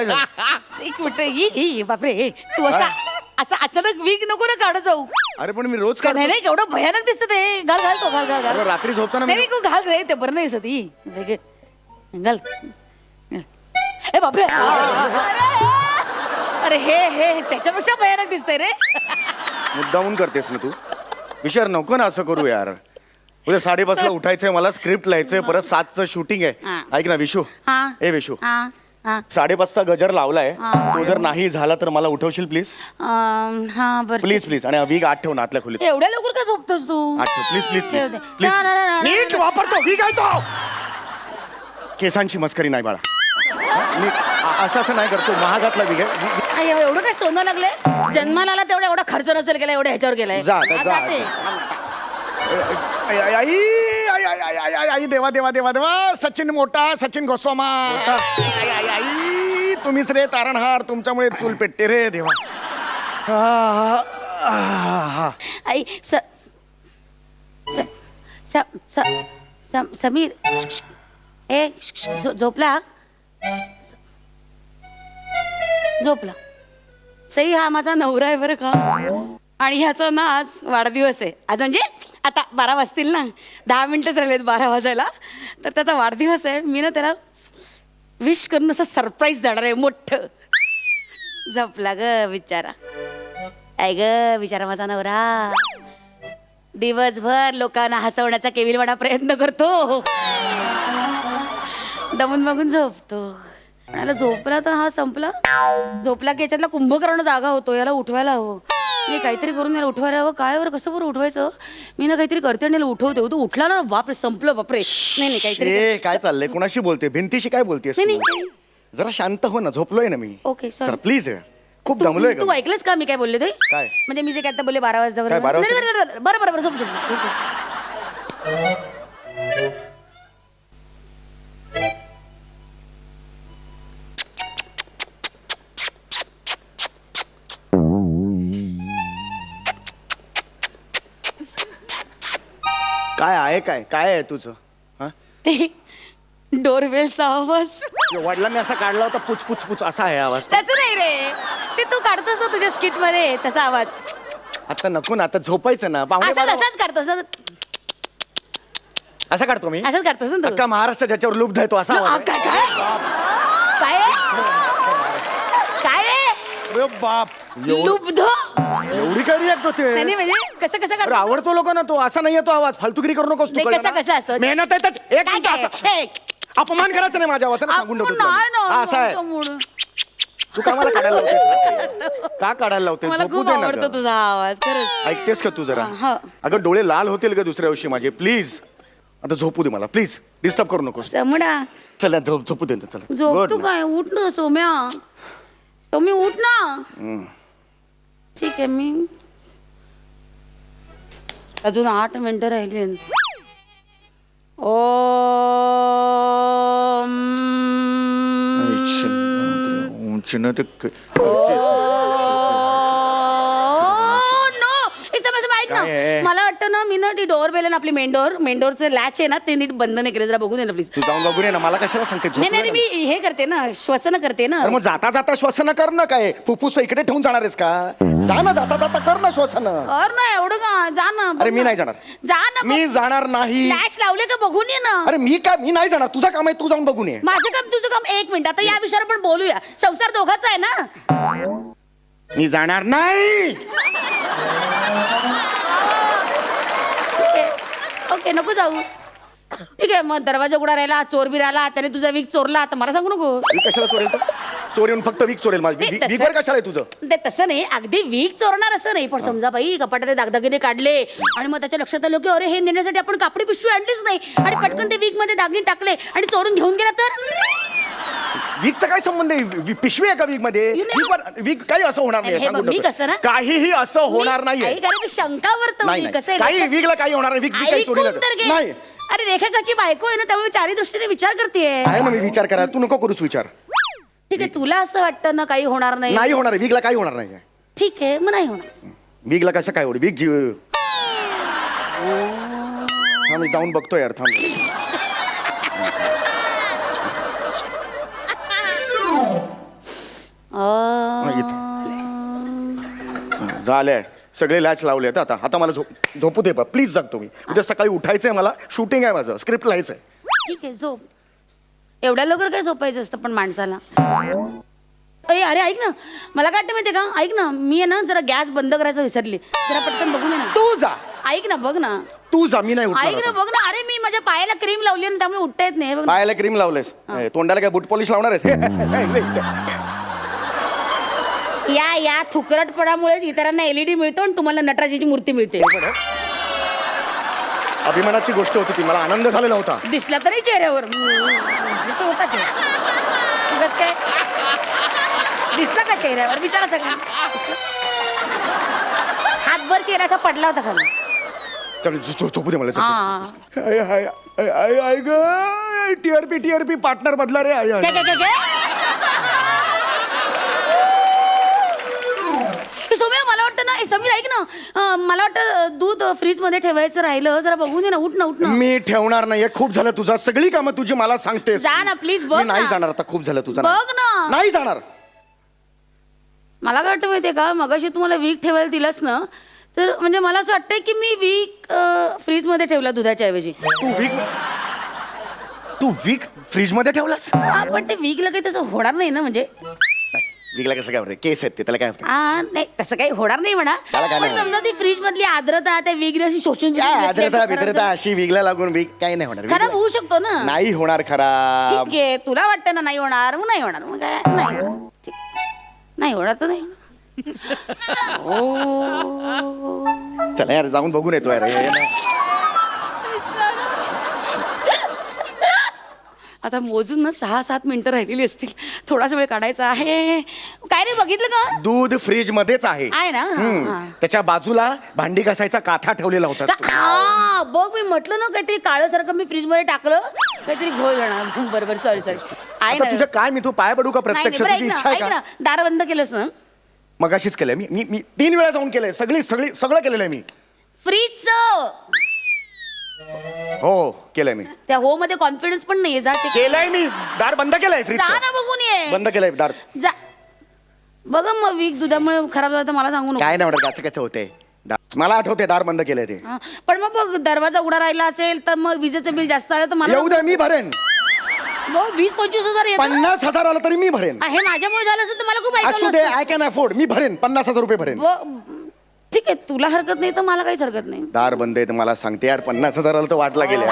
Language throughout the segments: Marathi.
काय झालं? एक मिनिट ही बापरे तू असा असं अचानक वीक नको ना काढत जाऊ. अरे पण मी रोज नाही नाही केवढं भयानक दिसत ते. घाल घाल तो घाल घाल घाल. रात्री झोपताना नाही तू घाल रे ते बरं नाही दिसत ही. घाल ए बापरे. अरे हे त्याच्यापेक्षा भयानक दिसतंय रे. मुद्दामून करतेस ना तू. विचार नको ना असं करू यार. उद्या 5:30 ला उठायचंय मला, स्क्रिप्ट लिहायचंय, परत 7चं शूटिंग आहे. ऐक ना विशू. ए विशू, 5:30 चा गजर लावलाय. तो जर नाही झाला तर मला उठवशील प्लीज. हा बरं प्लीज प्लीज. आणि वीग 8 ठेव ना आतल्या खोलीत. एवढ्या लवकर का झोपतोस तू? 8 ठेव प्लीज प्लीज ठेव प्लीज दे. प्लीज. ना, ना, ना, ना, नीट वापरतो वीग आहे तो. केसांची मस्करी नाही बाळा. असं नाही करतो. महागातला वीग आहे. एवढं काय सोनं लागलंय? जन्माला आला तेवढा एवढा खर्च नसेल केला, एवढ्या ह्याच्यावर गेलाय. जा आई देवा देवा देवा देवा. सचिन मोठा, सचिन गोस्वामा. आई तुम्हीच रे तारणहार. तुमच्यामुळे चूल पेटते रे देवा. आई समीर ए झोपला झोपला. सई हा माझा नवरा आहे बरं का. आणि ह्याचा ना आज वाढदिवस आहे. आज म्हणजे आता 12 वाजतील ना, 10 मिनिटच राहिलेत 12 वाजायला. तर त्याचा वाढदिवस आहे. मी ना त्याला विश करून असं सरप्राईज देणार आहे मोठं. झोपला ग बिचारा. काय ग बिचारा माझा नवरा. दिवसभर लोकांना हसवण्याचा केविलवाणा प्रयत्न करतो, दमून बघून झोपतो. याला झोपला तर हा संपला. झोपला की याच्यातला कुंभकर्ण जागा होतो. याला उठवायला हवं. मी काहीतरी करून याला उठवायला हवं. काय बरं कसं बरं उठवायचं? मी ना काहीतरी करते आणि याला उठवते. तो उठला ना बापरे संपलं बापरे. नाही काहीतरी काय चाललंय? कुणाशी बोलते? भिंतीशी काय बोलतेस? नाही जरा शांत हो ना. झोपलोय ना मी. Okay sir please. खूप दमलोय तू ऐकलंस का मी काय बोलले ते? काय म्हणजे मी जे काय आता बोलले 12 वाजता काय 12 बरं बरं बरं झोप झोप. काय आहे? काय काय आहे तुझं? हा ते डोरबेलचा आवाज वडिलांनी असा काढला होता. पुच पुच पुच असा आहे आवाज. तसं नाही रे. ते तू काढतोस ना तुझ्या स्किट मध्ये तसा आवाज. आता नको ना. आता झोपायचं ना. असाच काढतोस. असा काढतो मी. असंच काढतोस ना तू. अख्खा महाराष्ट्र ज्याच्यावर लुब्ध आहे तो असा आवाज काय आहे. काय काय रे? अरे बाप. लुब्ध एवढी काय रिॲक्ट होते? नाही म्हणजे कसं कसं अरे काढतो? आवडतो लोकांना तो. असा नाही तो आवाज. फालतुगिरी करू नकोस तू. नाही, कळलं कसं ना? असतं? मेहनत आहे त्यात. एक काय मिनिट काय? असं. हे, अपमान करायचं नाही माझ्या आवाजाने. सांगून ठेवतो तुला नाही मी. ना, हा, असं आहे. म्हणून. तू का मला काढायला लावतेस? का काढायला लावतेस? मला झोपू खूप दे ना आवडतो गं. तुझा आवाज खरंच. ऐकतेस का तू जरा? हा. अगं डोळे लाल होतील का दुसऱ्या दिवशी माझे? प्लीज आता झोपू दे मला. प्लीज डिस्टर्ब करू नकोस. समडा चला झोपू दे. चला झोप Good तू night. काय उठ ना सोम्या. सोमी उठ ना. ठीक आहे मी अजून 8 मिनिटं राहिले. मला वाटतं ना मी ना ती डोअर बेल आहे ना आपली मेनडोरचं लॅच आहे ना ते नीट बंद नाही केलं. जरा बघून दे ना प्लीज. तू जाऊन बघू नये ना. मला कशाला सांगते? नाही नाही मी हे करते ना श्वसन करते ना. अरे मग जाता जाता श्वसन कर ना. काय फुफ्फुस इकडे ठेवून जाणार आहेस का? जा ना. जाता जाता कर ना श्वसन. कर ना एवढं का. जा ना. अरे मी नाही जाणार. जा ना. मी जाणार नाही. लॅच लावले का बघून ये ना. अरे मी नाही जाणार. तुझं काम आहे. तू जाऊन बघून ये. माझं काम तुझं काम. 1 मिनिट आता या विषयावर पण बोलूया. संसार दोघाचा आहे ना. मी जाणार नाही. ओके नको जाऊ. ठीक आहे मग दरवाजा उघडा राहिला. चोर बी राहिला. त्याने तुझा वीक चोरला. आता मला सांगू नको. मी कशाला चोरेल? तो चोर येऊन फक्त वीक चोरेल. माझी नाही, तसं- वीकवर कशाला आहे तुझं? ते तसं नाही. अगदी वीक चोरणार असं नाही. पण समजा बाई कपाटात दागदागिने काढले आणि मग त्याच्या लक्षात आलं की अरे हे नेण्यासाठी आपण कापडी पिशवी आणलीच नाही आणि पटकन ते वीक मध्ये दागिने टाकले आणि चोरून घेऊन गेला तर? वीकचा काय संबंध आहे? पिशवी आहे का वीक मध्ये? वीक काही असं होणार नाही. अरे, हे बघ, मी कसं ना- काहीही असं होणार नाहीये. शंका वर्तवली. नाही कसं काही वीकला काही होणार नाही. वीक काही चोरीला ऐकून तर घे. नाही. अरे रेखाची बायको आहे ना त्यामुळे चारी दृष्टीने विचार करते. आहे ना. मी विचार करायला. तू नको करूच विचार. ठीक आहे तुला असं वाटतं ना काही होणार नाही. नाही होणार. वीकला काही होणार नाही. ठीक आहे मग नाही होणार. वीकला कसं काय होईल? वीक जीव. मी जाऊन बघतो यार. थांब. झालंय सगळे लॅच लावले आहेत आता. आता मला झोपू दे प्लीज. जगतो मी. उद्या सकाळी उठायचंय मला. शूटिंग आहे माझं. स्क्रिप्ट लिहायचंय. ठीक आहे झोप. एवढ्या लवकर काय झोपायचं असतं पण माणसाला. अरे ऐक ना, मला काय वाटतं माहितीये का, ऐक ना, मी आहे ना जरा गॅस बंद करायचं विसरली. जरा पटकन बघून ये ना. तू जा. ऐक ना, बघ ना. तू जा. मी नाही ऐक उठणार ना, आता. बघ ना. अरे मी माझ्या पायाला क्रीम लावली ना, त्यामुळे उठता येत नाही. बघ ना. पायाला क्रीम लावलेस. तोंडाला काय बूट पॉलिश लावणार आहेस? या थुकरटपणामुळेच इतरांना एलईडी मिळतो आणि तुम्हाला नटराजाची मूर्ती मिळते. अभिमानाची गोष्ट होती ती. मला आनंद झालेला होता. दिसला तरी चेहऱ्यावर होता काय दिसला का चेहऱ्यावर? विचारा सगळं. हातभर चेहरा असा पडला होता खाली. चल झोपू दे मला. हा. टीआरपी पार्टनर बदला रे. सोम्या मला वाटतं ना, समीर ऐक ना, मला वाटतं दूध फ्रीज मध्ये ठेवायचं राहिलं. जरा बघून दे ना. उठ ना. मी ठेवणार नाहीये. खूप झालं तुझा. सगळी कामं तुझी मला सांगतेस. जा ना प्लीज. बघ. नाही जाणार आता. खूप झालं तुझं. बघ ना. नाही जाणार. मला काय वाटतं माहितीये का, मगाशी तुम्हाला वीक ठेवायला दिलंस ना, तर म्हणजे मला असं वाटतंय की मी वीक फ्रीज मध्ये ठेवला दुधाच्या ऐवजी. तू वीक फ्रीज मध्ये ठेवलास? पण ते वीकला काही तसं होणार नाही ना. म्हणजे वीकला कसं काय होतं? केस आहेत ते. त्याला काय होतं? नाही तसं काही होणार नाही म्हणा. पण समजा ती फ्रीज मधली आर्द्रता त्या वीकने अशी शोषून आर्द्रता अशी वीकला लागून वीक काही नाही होणार. खराब होऊ शकतो ना. नाही होणार खराब. ठीक आहे, तुला वाटतं ना नाही होणार, मग नाही होणार. मग काय नाही होणार. ठीक. नाही होणार तर नाही होणार. चला यार जाऊन बघून येतो यार. आता मोजून ना 6-7 मिनिटं राहिलेली असतील. थोडासा वेळ काढायचा आहे. काय रे, बघितलं का? दूध फ्रीज मध्येच आहे ना. त्याच्या बाजूला भांडी घासायचा काथा ठेवलेला होता. बघ मी म्हटलं ना, काहीतरी काळं सारखं मी फ्रीज मध्ये टाकलं, काहीतरी घोळ जाणार. बरोबर. सॉरी. आता तुझं काय, मी तू पाय पडू का प्रत्यक्ष? तुझी इच्छा आहे का? दार बंद केलंस ना? मगाशीच केलंय मी 3 वेळा जाऊन केलंय. सगळं केलेलं आहे मी. फ्रीजचं हो केलंय मी. त्या हो मध्ये कॉन्फिडन्स पण नाहीये. जा केलंय मी. दार बंद केलंय फ्रीज. जा ना बघून ये. बंद केलंय दार. जा बघा. मग वीक दुधामुळे खराब झालं तर मला सांगू नको. काय नाही म्हणत. कसं कसं होतंय? मला आठवते दार बंद केलंय ते. पण मग बघ, दरवाजा उघडा राहिला असेल तर मग विजेचं बिल जास्त आलं तर मला येऊ दे. मी भरेन. 20-25 हजार येतं. 50,000 आलं तरी मी भरेन. हे माझ्यामुळे झालं असेल तर मला खूप असू दे. I can afford. मी भरेन. 50,000 रुपये भरेन. ठीक आहे, तुला हरकत नाही तर मला काहीच हरकत नाही. दार बंद आहे तर मला सांगते यार. 50,000 आलं तर वाटला गेले.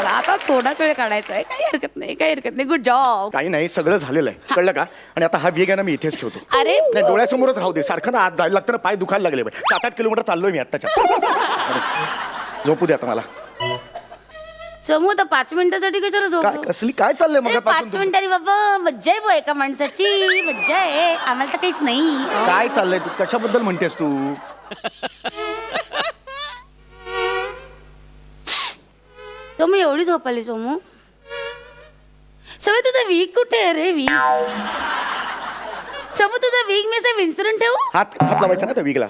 आता थोडाच वेळ काढायचा आहे. काही हरकत नाही. Good job. काही नाही. सगळं झालेलं आहे. कळलं का? आणि आता हा वेग आहे ना, मी इथेच ठेवतो. अरे नाही, डोळ्यासमोरच राहू दे. सारखं ना आत जायला लागतं ना. पाय दुखायला लागले. 7-8 किलोमीटर चाललोय मी आत्ताच्या. झोपू दे आता मला. समूह तर 5 मिनिटासाठी कशाला झोप? कसली काय चाललंय मग? 5 मिनिटांनी बाबा मज्जा आहे. एका माणसाची मज्जा आहे. आम्हाला तर काहीच नाही. काय चाललंय? तू कशाबद्दल म्हणतेस तू? सोमू एवढी झोपाली? सोमू तुझा वीक कुठे आहे रे? वीक समू तुझा वीक मी असं विंचरून ठेवू? हात लावायचा ना त्या वीकला.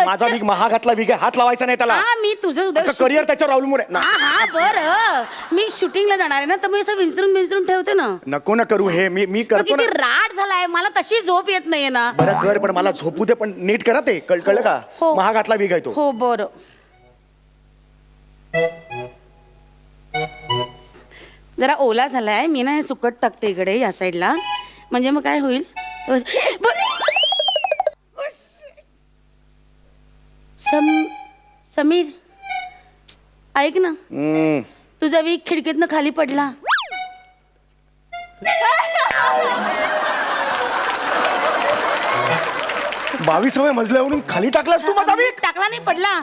माझा वीक महागातला वीक आहे. हात लावायचा नाही त्याला. मी तुझं करिअर त्याच्यावर अवलंबून आहे. हा बरं. मी शूटिंगला जाणार आहे ना, तर मी असं विंचरून ठेवते ना. नको ना करू हे. मी करतो ना. किती राट झालाय. मला तशी झोप येत नाहीये ना. बरं कर, पण मला झोपू दे. पण नीट करा ते. कळलं का? महागातला वीक आहे तो. हो बरं. जरा ओला झालाय. मी ना हे सुकट टाकते इकडे या साईडला. म्हणजे मग काय होईल? समीर ऐक ना, तुझा वीक खिडकीतनं खाली पडला. 22व्या मजल्यावरून खाली टाकलास तू माझा वीक? टाकला नाही, पडला.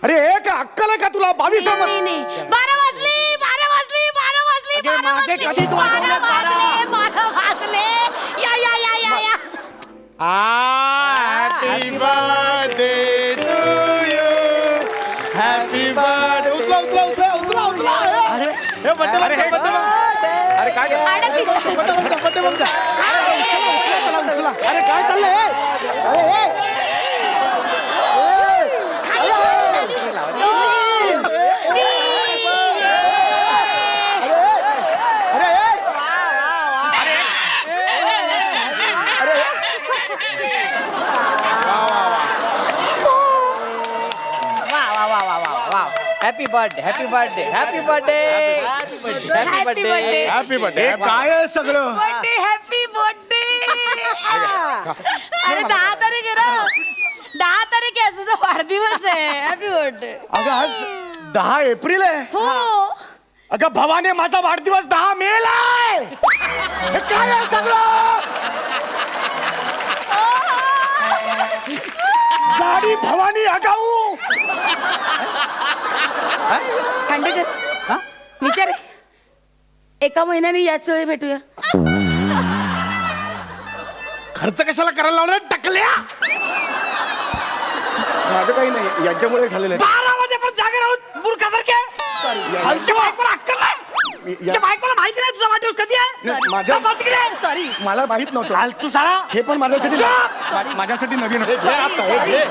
अरे का अक्कल आहे का तुला? 22 नाही. 12 वाजले. कधीच वाजवले 12 वाजले. या happy birthday to you. Happy birthday. उचला. अरे काय? अरे काय चाललंय? Happy birthday happy birthday happy birthday happy birthday happy birthday हे काय आहे सगळं बर्थडे हॅपी बर्थडे अरे 10 तारीख आहे ना 10 तारीख आहे तुझा वाढदिवस आहे हॅपी बर्थडे अगं आज 10 एप्रिल आहे हो अगं भवाने माझा वाढदिवस 10 मेला आहे हे काय आहे सगळं साडी भवानी आगाऊ खांडेकर विचार एका महिन्याने याच वेळी भेटूया खर्च कशाला करायला लावला टकल्या माझं काही नाही यांच्यामुळे झालेलं आहे 12 वाजे पण जागे राहून मूर्खासारखे आमच्या बायकोला अक्कल नाही तुझ्या बायकोला माहिती नाही तुझा वाढदिवस कधी आहे नाही, माझ्या- जा, तिकडे. सॉरी मला माहित नव्हतं तू साला हे पण माझ्यासाठी माझ्यासाठी नवीन आहे. हे आता, हे.